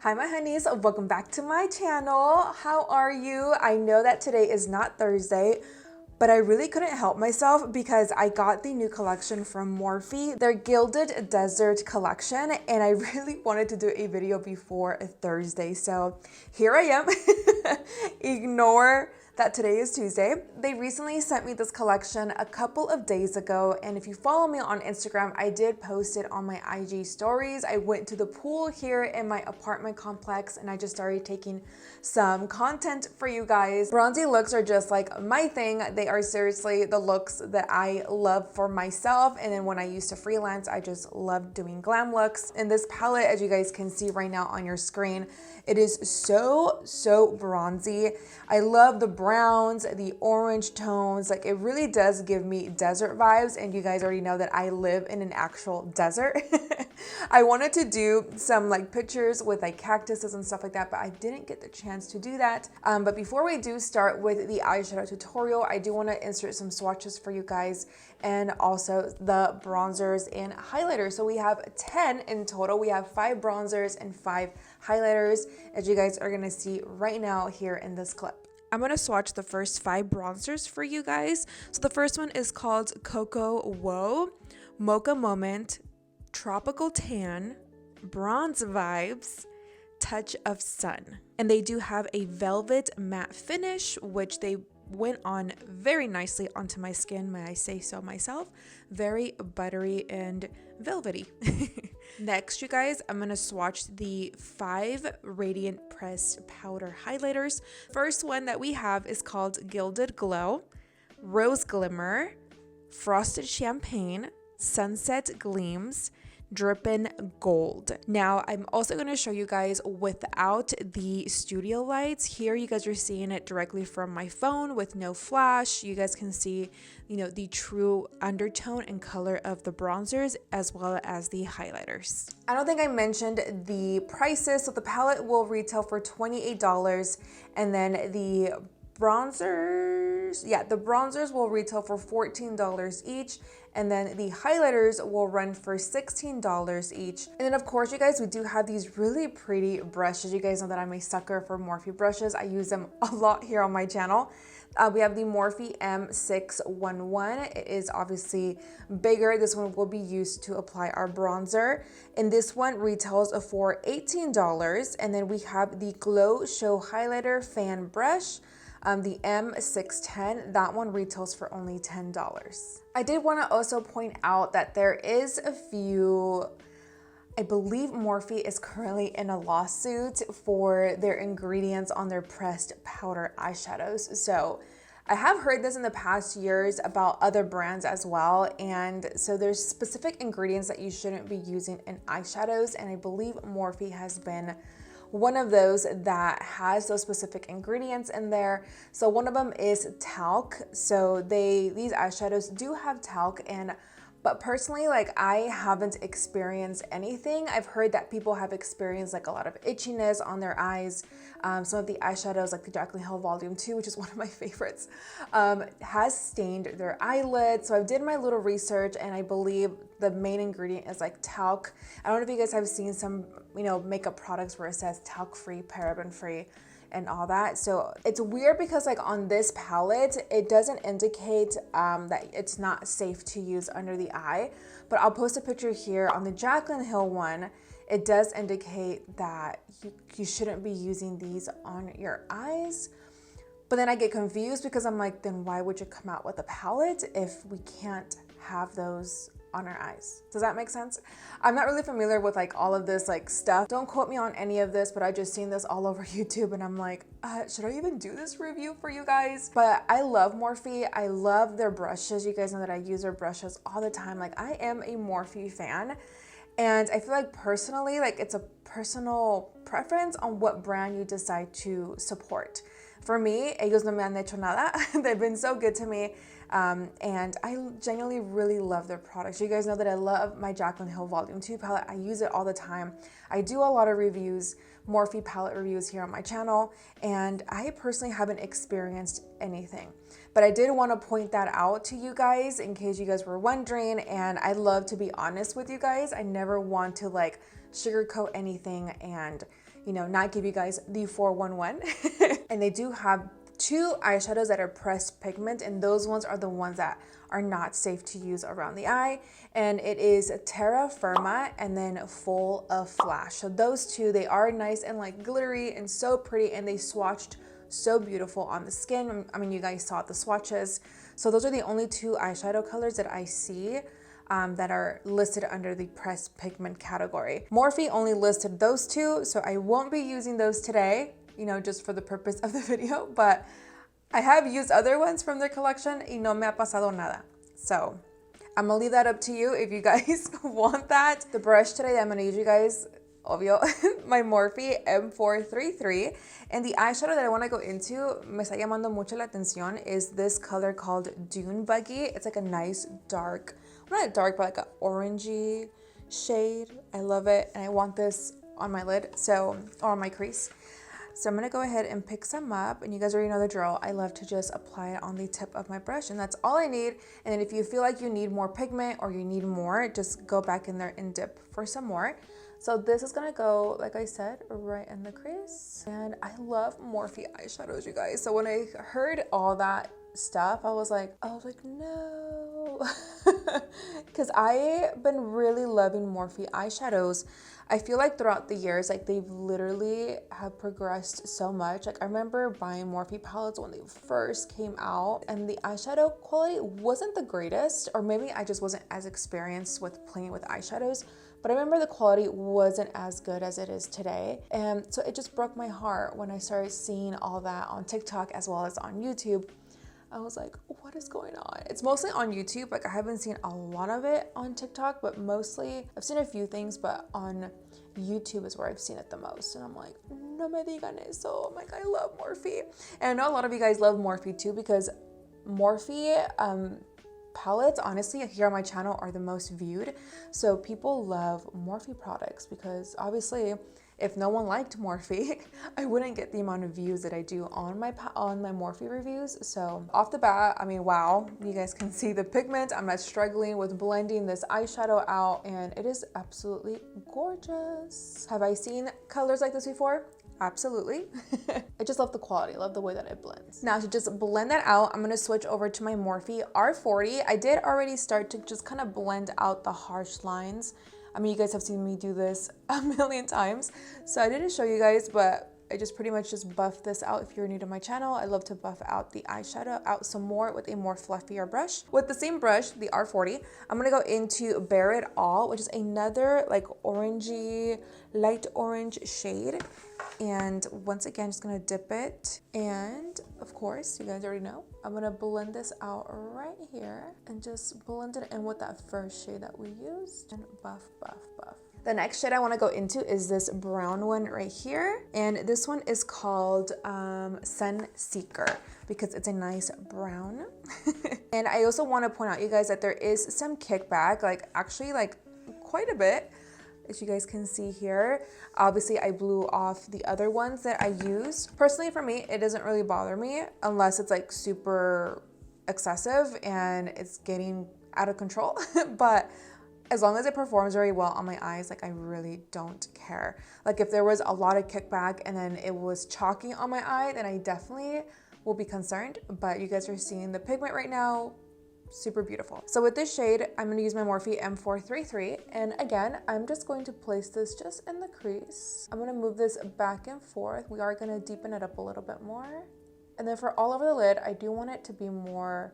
Hi my honeys, welcome back to my channel. How are you? I know that today is not Thursday, but I really couldn't help myself because I got the new collection from Morphe, their Gilded Desert collection, and I really wanted to do a video before a Thursday. So here I am. Ignore that today is Tuesday. They recently sent me this collection a couple of days ago, and if you follow me on Instagram, I did post it on my IG stories. I went to the pool here in my apartment complex and I just started taking some content for you guys. Bronzy looks are just like my thing. They are seriously the looks that I love for myself, and then when I used to freelance, I just loved doing glam looks. And this palette, as you guys can see right now on your screen, it is so bronzy. I love the browns, the orange tones. Like, it really does give me desert vibes, and you guys already know that I live in an actual desert. I wanted to do some like pictures with like cactuses and stuff like that, but I didn't get the chance to do that. But before we do start with the eyeshadow tutorial, I do want to insert some swatches for you guys and also the bronzers and highlighters. So we have 10 in total. We have 5 bronzers and 5 highlighters, as you guys are gonna see right now here in this clip. I'm gonna swatch the first 5 bronzers for you guys. So the first one is called Cocoa Whoa, Mocha Moment, Tropical Tan, Bronze Vibes, Touch of Sun. And they do have a velvet matte finish, which they went on very nicely onto my skin, may I say so myself. Very buttery and velvety. Next, you guys, I'm gonna swatch the 5 Radiant Pressed Powder Highlighters. First one that we have is called Gilded Glow, Rose Glimmer, Frosted Champagne, Sunset Gleams, Drippin' Gold. Now, I'm also going to show you guys without the studio lights. Here, you guys are seeing it directly from my phone with no flash. You guys can see, the true undertone and color of the bronzers as well as the highlighters. I don't think I mentioned the prices. So the palette will retail for $28, and then the bronzers, the bronzers will retail for $14 each, and then the highlighters will run for $16 each. And then of course, you guys, we do have these really pretty brushes. You guys know that I'm a sucker for Morphe brushes. I use them a lot here on my channel. We have the Morphe M611. It is obviously bigger. This one will be used to apply our bronzer. And this one retails for $18. And then we have the Glow Show Highlighter Fan Brush. The M610, that one retails for only $10. I did want to also point out that there is a few, I believe Morphe is currently in a lawsuit for their ingredients on their pressed powder eyeshadows. So I have heard this in the past years about other brands as well. And so there's specific ingredients that you shouldn't be using in eyeshadows. And I believe Morphe has been one of those that has those specific ingredients in there. So one of them is talc. So these eyeshadows do have talc, but personally, like, I haven't experienced anything. I've heard that people have experienced like a lot of itchiness on their eyes. Some of the eyeshadows, like the Jaclyn Hill Volume 2, which is one of my favorites, has stained their eyelids. So I did my little research, and I believe the main ingredient is like talc. I don't know if you guys have seen some, makeup products where it says talc-free, paraben-free, and all that. So it's weird because like on this palette, it doesn't indicate that it's not safe to use under the eye, but I'll post a picture here on the Jaclyn Hill one. It does indicate that you shouldn't be using these on your eyes. But then I get confused because I'm like, then why would you come out with a palette if we can't have those on our eyes? Does that make sense? I'm not really familiar with like all of this like stuff. Don't quote me on any of this, but I just seen this all over YouTube and I'm like, should I even do this review for you guys? But I love Morphe. I love their brushes. You guys know that I use their brushes all the time. Like, I am a Morphe fan. And I feel like personally, like, it's a personal preference on what brand you decide to support. For me, ellos no me han hecho nada. They've been so good to me. And I genuinely really love their products. You guys know that I love my Jaclyn Hill Volume 2 palette. I use it all the time. I do a lot of reviews, Morphe palette reviews here on my channel, and I personally haven't experienced anything. But I did want to point that out to you guys in case you guys were wondering, and I love to be honest with you guys. I never want to like sugarcoat anything and you know, not give you guys the 411. And they do have 2 eyeshadows that are pressed pigment, and those ones are the ones that are not safe to use around the eye. And it is Terra Firma and then Full of Flash. So those 2, they are nice and like glittery and so pretty, and they swatched so beautiful on the skin. I mean, you guys saw the swatches. So those are the only 2 eyeshadow colors that I see that are listed under the pressed pigment category. Morphe only listed those 2, so I won't be using those today, you know, just for the purpose of the video, but I have used other ones from their collection y no me ha pasado nada. So I'm gonna leave that up to you if you guys want that. The brush today that I'm gonna use, you guys, obvio, my Morphe M433. And the eyeshadow that I wanna go into, me está llamando mucho la atención, is this color called Dune Buggy. It's like a nice dark, not dark, but like an orangey shade. I love it, and I want this on my lid, so, or on my crease. So I'm gonna go ahead and pick some up, and you guys already know the drill. I love to just apply it on the tip of my brush, and that's all I need. And then if you feel like you need more pigment or you need more, just go back in there and dip for some more. So this is gonna go, like I said, right in the crease. And I love Morphe eyeshadows, you guys. So when I heard all that stuff, I was like, no. Because I've been really loving Morphe eyeshadows. I feel like throughout the years, like they've literally have progressed so much. Like I remember buying Morphe palettes when they first came out, and the eyeshadow quality wasn't the greatest, or maybe I just wasn't as experienced with playing with eyeshadows. But I remember the quality wasn't as good as it is today. And so it just broke my heart when I started seeing all that on TikTok as well as on YouTube. I was like, what is going on? It's mostly on YouTube. Like I haven't seen a lot of it on TikTok, but mostly I've seen a few things, but on YouTube is where I've seen it the most. And I'm like, no me digan eso. I'm like, I love Morphe. And I know a lot of you guys love Morphe too, because Morphe palettes, honestly, here on my channel are the most viewed. So people love Morphe products, because obviously if no one liked Morphe, I wouldn't get the amount of views that I do on my Morphe reviews. So off the bat, I mean, wow, you guys can see the pigment. I'm not struggling with blending this eyeshadow out, and it is absolutely gorgeous. Have I seen colors like this before? Absolutely. I just love the quality. I love the way that it blends. Now to just blend that out, I'm gonna switch over to my Morphe R40. I did already start to just kind of blend out the harsh lines. I mean, you guys have seen me do this a million times, so I didn't show you guys, but I just pretty much just buff this out. If you're new to my channel, I love to buff out the eyeshadow out some more with a more fluffier brush. With the same brush, the R40, I'm gonna go into Bare It All, which is another like orangey, light orange shade. And once again, just gonna dip it. And of course, you guys already know, I'm gonna blend this out right here and just blend it in with that first shade that we used, and buff, buff, buff. The next shade I wanna go into is this brown one right here. And this one is called Sun Seeker, because it's a nice brown. And I also wanna point out, you guys, that there is some kickback, like actually like quite a bit. As you guys can see here, obviously I blew off the other ones that I used. Personally for me, it doesn't really bother me unless it's like super excessive and it's getting out of control. But as long as it performs very well on my eyes, like I really don't care. Like if there was a lot of kickback and then it was chalky on my eye, then I definitely will be concerned. But you guys are seeing the pigment right now. Super beautiful. So with this shade, I'm going to use my Morphe M433, and again, I'm just going to place this just in the crease. I'm going to move this back and forth. We are going to deepen it up a little bit more. And then for all over the lid, I do want it to be more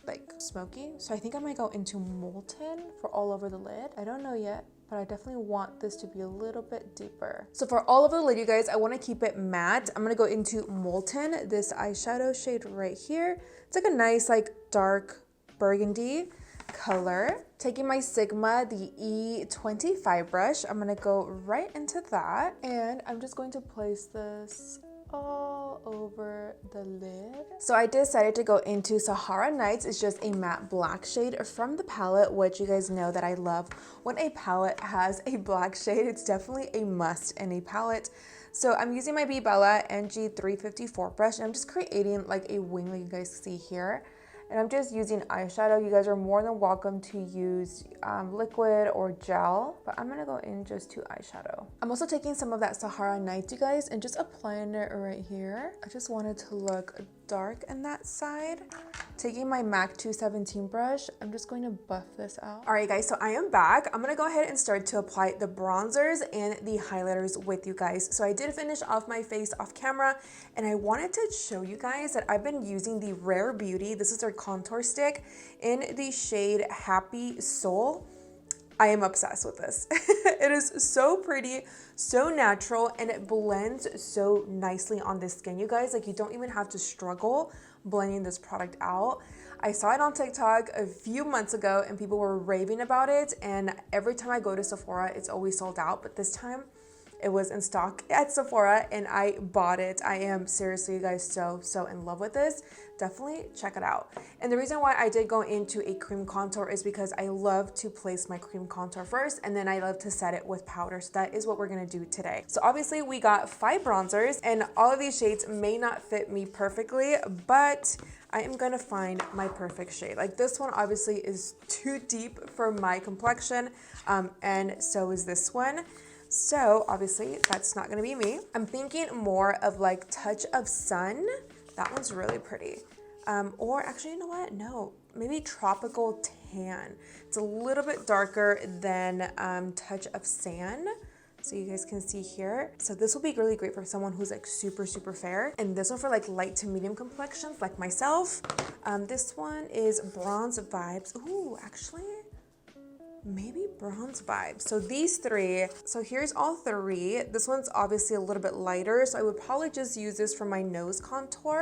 like smoky. So I think I might go into Molten for all over the lid. I don't know yet, but I definitely want this to be a little bit deeper. So for all over the lid, you guys, I want to keep it matte. I'm going to go into Molten, this eyeshadow shade right here. It's like a nice like dark burgundy color. Taking my Sigma, the E25 brush, I'm going to go right into that. And I'm just going to place this all over the lid. So I decided to go into Sahara Nights. It's just a matte black shade from the palette, which you guys know that I love when a palette has a black shade. It's definitely a must in a palette. So I'm using my B Bella NG354 brush, and I'm just creating like a wing like you guys see here. and I'm just using eyeshadow. You guys are more than welcome to use liquid or gel, but I'm gonna go in just to eyeshadow. I'm also taking some of that Sahara Nights, you guys, and just applying it right here. I just wanted to look dark in that side. Taking my MAC 217 brush, I'm just going to buff this out. All right, guys, so I am back. I'm gonna go ahead and start to apply the bronzers and the highlighters with you guys. So I did finish off my face off camera, and I wanted to show you guys that I've been using the Rare Beauty. This is their contour stick in the shade Happy Soul. I am obsessed with this. It is so pretty, so natural, and it blends so nicely on the skin, you guys. Like, you don't even have to struggle blending this product out. I saw it on TikTok a few months ago and people were raving about it, and every time I go to Sephora, it's always sold out, but this time it was in stock at Sephora and I bought it. I am seriously, you guys, so in love with this. Definitely check it out. And the reason why I did go into a cream contour is because I love to place my cream contour first, and then I love to set it with powder. So that is what we're gonna do today. So obviously we got 5 bronzers, and all of these shades may not fit me perfectly, but I am gonna find my perfect shade. Like, this one obviously is too deep for my complexion, and so is this one. So obviously that's not gonna be me. I'm thinking more of like Touch of Sun. That one's really pretty. Or actually, you know what? No, maybe Tropical Tan. It's a little bit darker than Touch of Sand. So you guys can see here. So this will be really great for someone who's like super fair. And this one for like light to medium complexions like myself. This one is Bronze Vibes. Ooh, actually, maybe Bronze Vibes. So these 3, so here's all 3. This one's obviously a little bit lighter, so I would probably just use this for my nose contour.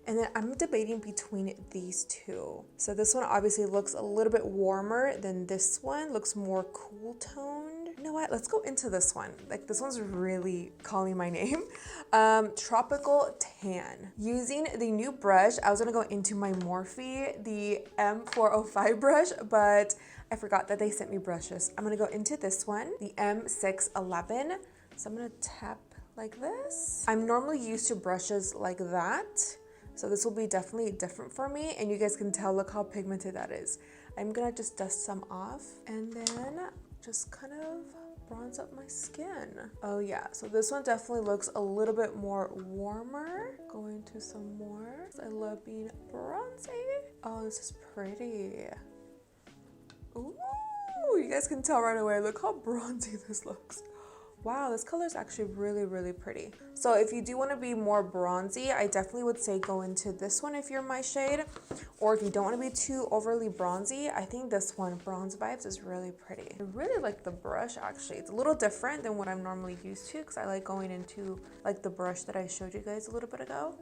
And then I'm debating between these 2. So this one obviously looks a little bit warmer than this one, looks more cool toned. You know what, let's go into this one. Like, this one's really calling my name. Tropical Tan. Using the new brush, I was gonna go into my Morphe, the M405 brush, but I forgot that they sent me brushes. I'm gonna go into this one, the M611. So I'm gonna tap like this. I'm normally used to brushes like that, so this will be definitely different for me, and you guys can tell, look how pigmented that is. I'm gonna just dust some off and then just kind of bronze up my skin. Oh yeah, so this one definitely looks a little bit more warmer. Go into some more. I love being bronzy. Oh, this is pretty. Ooh, you guys can tell right away, look how bronzy this looks. Wow, this color is actually really pretty. So if you do want to be more bronzy, I definitely would say go into this one if you're my shade. Or if you don't want to be too overly bronzy, I think this one, Bronze Vibes, is really pretty. I really like the brush, actually. It's a little different than what I'm normally used to, because I like going into like the brush that I showed you guys a little bit ago.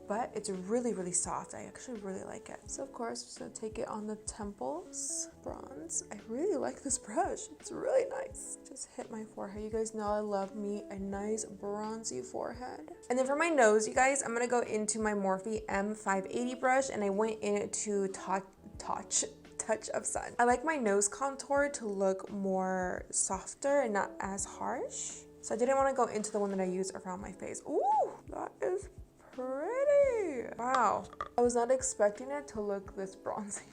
But it's really soft. I actually really like it. So of course, just gonna take it on the temples, bronze. I really like this brush. It's really nice. Just hit my forehead. You guys know I love me a nice bronzy forehead. And then for my nose, you guys, I'm gonna go into my Morphe M580 brush, and I went into Touch of Sun. I like my nose contour to look more softer and not as harsh. So I didn't want to go into the one that I use around my face. Ooh, that is pretty. Wow, I was not expecting it to look this bronzy.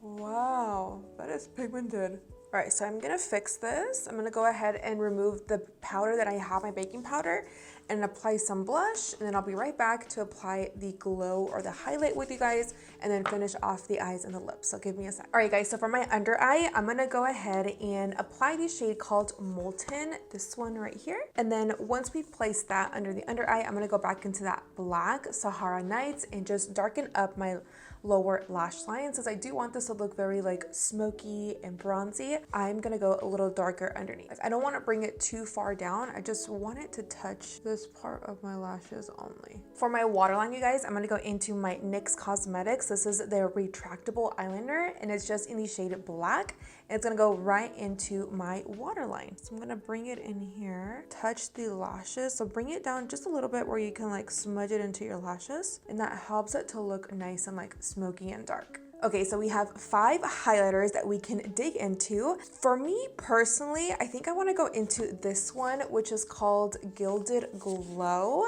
Wow, that is pigmented. All right, so I'm gonna fix this. I'm gonna go ahead and remove the powder that I have, my baking powder, and apply some blush, and then I'll be right back to apply the glow or the highlight with you guys, and then finish off the eyes and the lips. So give me a sec. All right, guys, so for my under eye, I'm gonna go ahead and apply the shade called Molten, this one right here. And then once we've placed that under the under eye, I'm gonna go back into that black Sahara Nights and just darken up my lower lash line. Since I do want this to look very like smoky and bronzy, I'm gonna go a little darker underneath. I don't want to bring it too far down. I just want it to touch this part of my lashes only. For my waterline, you guys, I'm gonna go into my NYX Cosmetics. This is their retractable eyeliner, and it's just in the shade black. And it's gonna go right into my waterline. So I'm gonna bring it in here, touch the lashes. So bring it down just a little bit where you can like smudge it into your lashes, and that helps it to look nice and like smoky and dark. Okay, so we have 5 highlighters that we can dig into. For me personally, I think I want to go into this one, which is called Gilded Glow.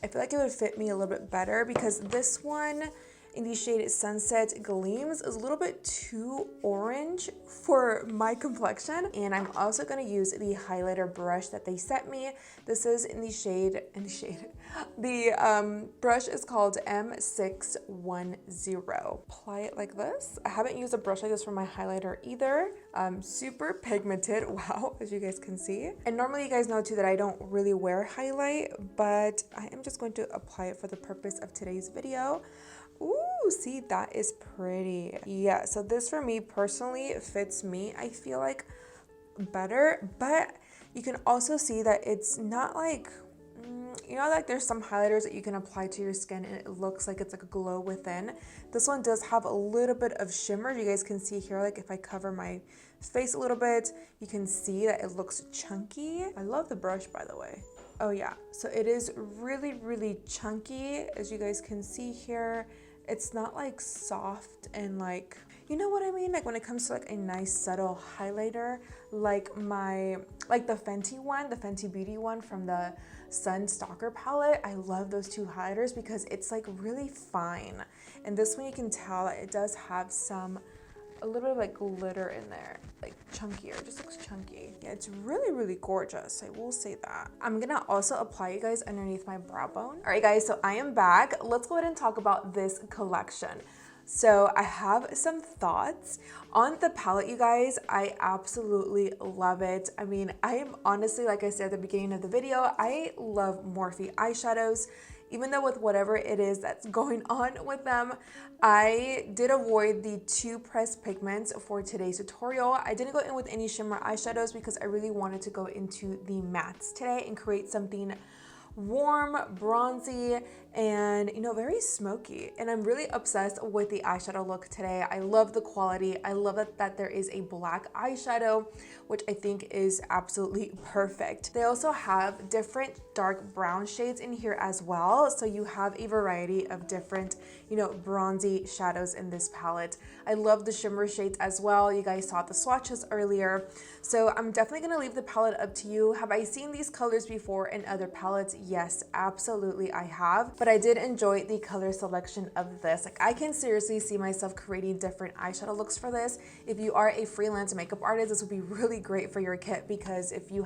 I feel like it would fit me a little bit better because this one in the shade Sunset Gleams. Is a little bit too orange for my complexion. And I'm also going to use the highlighter brush that they sent me. This is in the shade, the brush is called M610. Apply it like this. I haven't used a brush like this for my highlighter either. Super pigmented, wow, as you guys can see. And normally you guys know too that I don't really wear highlight, but I am just going to apply it for the purpose of today's video. Ooh, see, that is pretty. Yeah, so this for me personally fits me, I feel like, better, but you can also see that it's not like, you know, like there's some highlighters that you can apply to your skin and it looks like it's like a glow within. This one does have a little bit of shimmer. You guys can see here, like if I cover my face a little bit, you can see that it looks chunky. I love the brush, by the way. Oh yeah, so it is really, really chunky, as you guys can see here. It's not like soft and like, you know what I mean? Like when it comes to like a nice subtle highlighter, like the Fenty one, the Fenty Beauty one from the Sun Stalker palette. I love those two highlighters because it's like really fine. And this one you can tell that it does have a little bit of like glitter in there, like chunkier, just looks chunky. Yeah, it's really, really gorgeous, I will say that. I'm gonna also apply, you guys, underneath my brow bone. All right guys, so I am back. Let's go ahead and talk about this collection. So I have some thoughts on the palette, you guys. I absolutely love it. I mean, I am honestly, like I said at the beginning of the video, I love Morphe eyeshadows. Even though with whatever it is that's going on with them, I did avoid the 2 pressed pigments for today's tutorial. I didn't go in with any shimmer eyeshadows because I really wanted to go into the mattes today and create something warm, bronzy, and you know, very smoky. And I'm really obsessed with the eyeshadow look today. I love the quality. I love that there is a black eyeshadow, which I think is absolutely perfect. They also have different dark brown shades in here as well, so you have a variety of different, you know, bronzy shadows in this palette. I love the shimmer shades as well. You guys saw the swatches earlier, so I'm definitely gonna leave the palette up to you. Have I seen these colors before in other palettes? Yes, absolutely I have, but I did enjoy the color selection of this. Like I can seriously see myself creating different eyeshadow looks for this. If you are a freelance makeup artist, this would be really great for your kit, because if you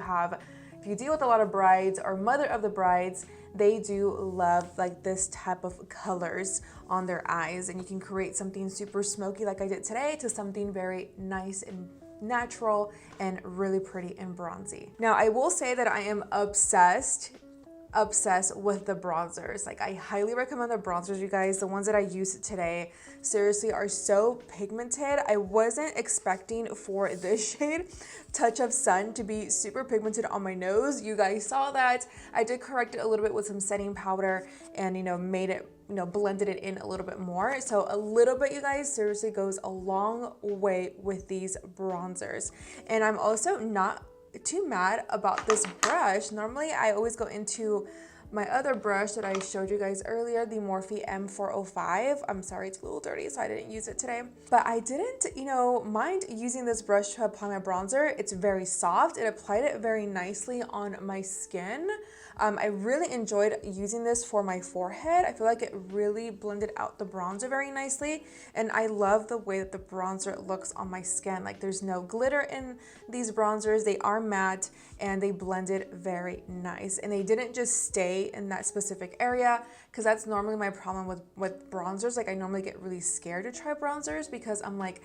deal with a lot of brides or mother of the brides, they do love like this type of colors on their eyes, and you can create something super smoky like I did today to something very nice and natural and really pretty and bronzy. Now I will say that I am obsessed with the bronzers. Like I highly recommend the bronzers, you guys. The ones that I used today seriously are so pigmented. I wasn't expecting for this shade Touch of Sun to be super pigmented on my nose. You guys saw that. I did correct it a little bit with some setting powder and, you know, made it, you know, blended it in a little bit more. So a little bit, you guys, seriously goes a long way with these bronzers. And I'm also not too mad about this brush. Normally I always go into my other brush that I showed you guys earlier, the Morphe M405. I'm sorry, it's a little dirty, so I didn't use it today. But I didn't, you know, mind using this brush to apply my bronzer. It's very soft. It applied it very nicely on my skin. I really enjoyed using this for my forehead. I feel like it really blended out the bronzer very nicely. And I love the way that the bronzer looks on my skin. Like there's no glitter in these bronzers. They are matte and they blended very nice. And they didn't just stay in that specific area, because that's normally my problem with bronzers. Like I normally get really scared to try bronzers because I'm like,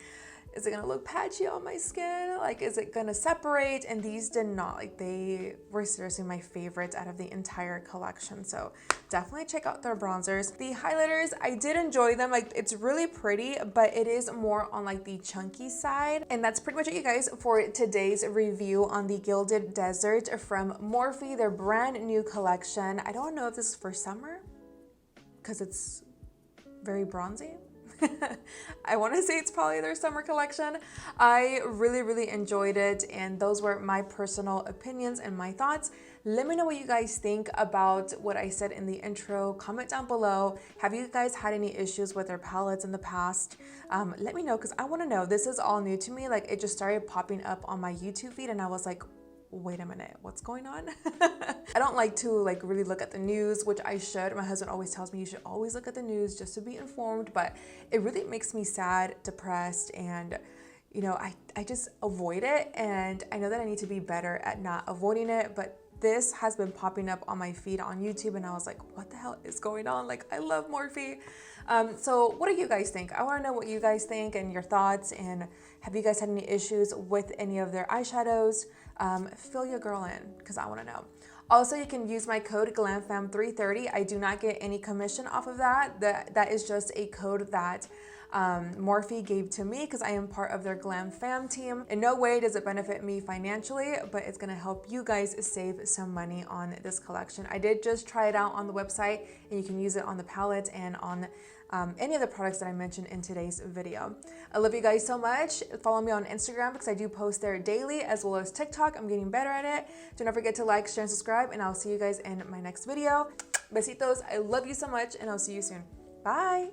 is it gonna look patchy on my skin? Like, is it gonna separate? And these did not. Like, they were seriously my favorites out of the entire collection. So definitely check out their bronzers. The highlighters, I did enjoy them. Like, it's really pretty, but it is more on like the chunky side. And that's pretty much it, you guys, for today's review on the Gilded Desert from Morphe, their brand new collection. I don't know if this is for summer because it's very bronzy. I want to say it's probably their summer collection. I really enjoyed it, and those were my personal opinions and my thoughts. Let me know what you guys think about what I said in the intro. Comment down below. Have you guys had any issues with their palettes in the past? Let me know, because I want to know. This is all new to me. Like, it just started popping up on my YouTube feed and I was like, wait a minute, what's going on? I don't like to like really look at the news, which I should. My husband always tells me you should always look at the news just to be informed, but it really makes me sad, depressed, and you know, I just avoid it, and I know that I need to be better at not avoiding it, but this has been popping up on my feed on YouTube, and I was like, what the hell is going on? Like, I love Morphe. So what do you guys think? I want to know what you guys think and your thoughts, and have you guys had any issues with any of their eyeshadows? Fill your girl in, because I want to know. Also, you can use my code GLAMFAM330. I do not get any commission off of that. That is just a code that Morphe gave to me because I am part of their Glam Fam team. In no way does it benefit me financially, but it's gonna help you guys save some money on this collection. I did just try it out on the website, and you can use it on the palette and on any of the products that I mentioned in today's video. I love you guys so much. Follow me on Instagram because I do post there daily, as well as TikTok. I'm getting better at it. Do not forget to like, share, and subscribe, and I'll see you guys in my next video. Besitos, I love you so much, and I'll see you soon. Bye.